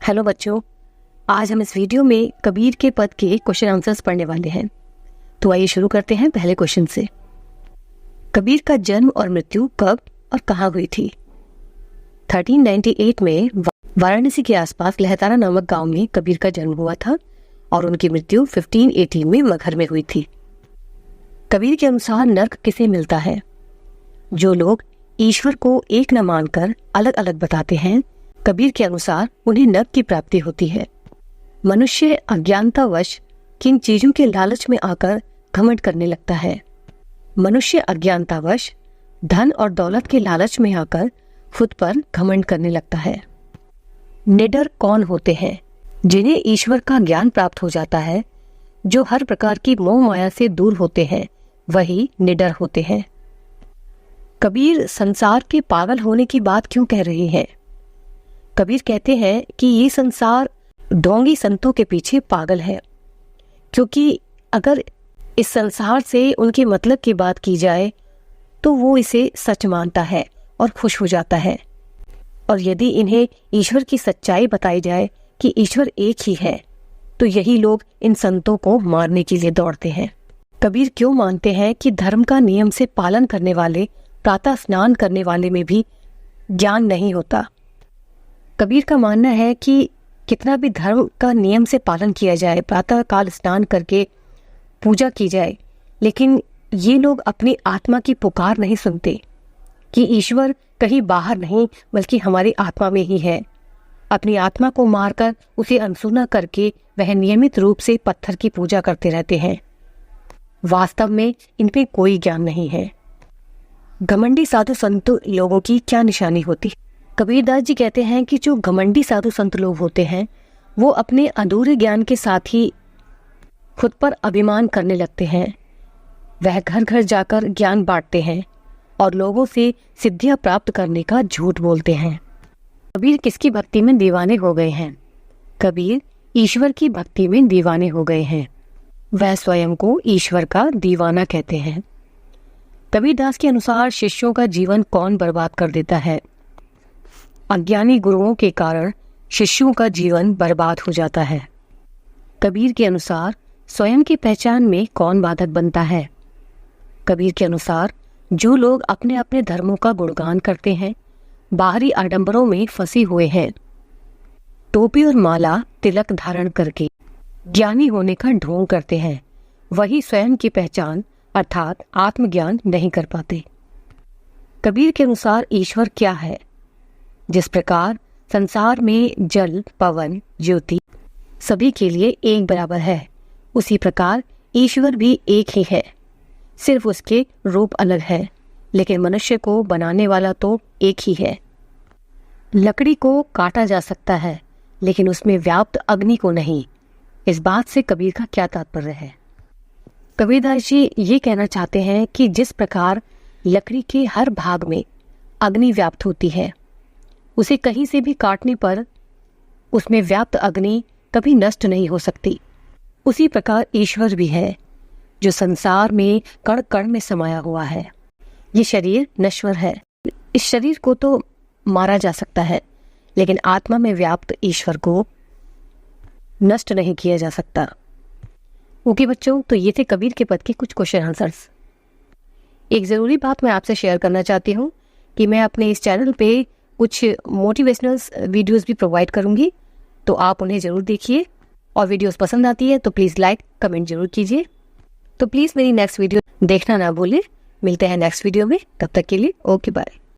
Hello बच्चों, आज हम इस वीडियो में कबीर के पद के क्वेश्चन आंसर्स पढ़ने वाले हैं। तो आइए शुरू करते हैं पहले क्वेश्चन से। कबीर का जन्म और मृत्यु कब और कहाँ हुई थी? 1398 में वाराणसी के आसपास लहतारा नामक गांव में कबीर का जन्म हुआ था और उनकी मृत्यु 1518 में मगहर में हुई थी। कबीर के अनुसार नर्क किसे मिलता है? जो लोग ईश्वर को एक न मानकर अलग अलग बताते हैं, कबीर के अनुसार उन्हें नर्क की प्राप्ति होती है। मनुष्य अज्ञानतावश किन चीजों के लालच में आकर घमंड करने लगता है? मनुष्य अज्ञानतावश धन और दौलत के लालच में आकर खुद पर घमंड करने लगता है। निडर कौन होते हैं? जिन्हें ईश्वर का ज्ञान प्राप्त हो जाता है, जो हर प्रकार की मोह माया से दूर होते हैं, वही निडर होते हैं। कबीर संसार के पागल होने की बात क्यों कह रहे हैं? कबीर कहते हैं कि ये संसार ढोंगी संतों के पीछे पागल है, क्योंकि अगर इस संसार से उनके मतलब की बात की जाए तो वो इसे सच मानता है और खुश हो जाता है, और यदि इन्हें ईश्वर की सच्चाई बताई जाए कि ईश्वर एक ही है, तो यही लोग इन संतों को मारने के लिए दौड़ते हैं। कबीर क्यों मानते हैं कि धर्म का नियम से पालन करने वाले प्रातः स्नान करने वाले में भी ज्ञान नहीं होता? कबीर का मानना है कि कितना भी धर्म का नियम से पालन किया जाए, प्रातः काल स्नान करके पूजा की जाए, लेकिन ये लोग अपनी आत्मा की पुकार नहीं सुनते कि ईश्वर कहीं बाहर नहीं बल्कि हमारी आत्मा में ही है। अपनी आत्मा को मारकर उसे अनसुना करके वह नियमित रूप से पत्थर की पूजा करते रहते हैं। वास्तव में इनपे कोई ज्ञान नहीं है। घमंडी साधु संत लोगों की क्या निशानी होती? कबीरदास जी कहते हैं कि जो घमंडी साधु संत लोग होते हैं, वो अपने अधूरे ज्ञान के साथ ही खुद पर अभिमान करने लगते हैं। वह घर घर जाकर ज्ञान बांटते हैं और लोगों से सिद्धियां प्राप्त करने का झूठ बोलते हैं। कबीर किसकी भक्ति में दीवाने हो गए हैं? कबीर ईश्वर की भक्ति में दीवाने हो गए हैं। वह स्वयं को ईश्वर का दीवाना कहते हैं। कबीरदास के अनुसार शिष्यों का जीवन कौन बर्बाद कर देता है? अज्ञानी गुरुओं के कारण शिष्यों का जीवन बर्बाद हो जाता है। कबीर के अनुसार स्वयं की पहचान में कौन बाधक बनता है? कबीर के अनुसार जो लोग अपने अपने धर्मों का गुणगान करते हैं, बाहरी आडंबरों में फंसे हुए हैं, टोपी और माला तिलक धारण करके ज्ञानी होने का ढोंग करते हैं, वही स्वयं की पहचान अर्थात आत्मज्ञान नहीं कर पाते। कबीर के अनुसार ईश्वर क्या है? जिस प्रकार संसार में जल, पवन, ज्योति सभी के लिए एक बराबर है, उसी प्रकार ईश्वर भी एक ही है, सिर्फ उसके रूप अलग है, लेकिन मनुष्य को बनाने वाला तो एक ही है। लकड़ी को काटा जा सकता है, लेकिन उसमें व्याप्त अग्नि को नहीं। इस बात से कबीर का क्या तात्पर्य है? कबीरदास जी ये कहना चाहते हैं कि जिस प्रकार लकड़ी के हर भाग में अग्नि व्याप्त होती है, उसे कहीं से भी काटने पर उसमें व्याप्त अग्नि कभी नष्ट नहीं हो सकती, उसी प्रकार ईश्वर भी है, जो संसार में कण कण में समाया हुआ है। ये शरीर नश्वर है, इस शरीर को तो मारा जा सकता है, लेकिन आत्मा में व्याप्त ईश्वर को नष्ट नहीं किया जा सकता। ओके बच्चों, तो ये थे कबीर के पद के कुछ क्वेश्चन आंसर्स। एक ज़रूरी बात मैं आपसे शेयर करना चाहती हूँ कि मैं अपने इस चैनल पे कुछ मोटिवेशनल वीडियोस भी प्रोवाइड करूँगी, तो आप उन्हें ज़रूर देखिए, और वीडियोस पसंद आती है तो प्लीज़ लाइक कमेंट ज़रूर कीजिए। तो प्लीज़ मेरी नेक्स्ट वीडियो देखना ना भूलें। मिलते हैं नेक्स्ट वीडियो में, तब तक के लिए ओके बाय।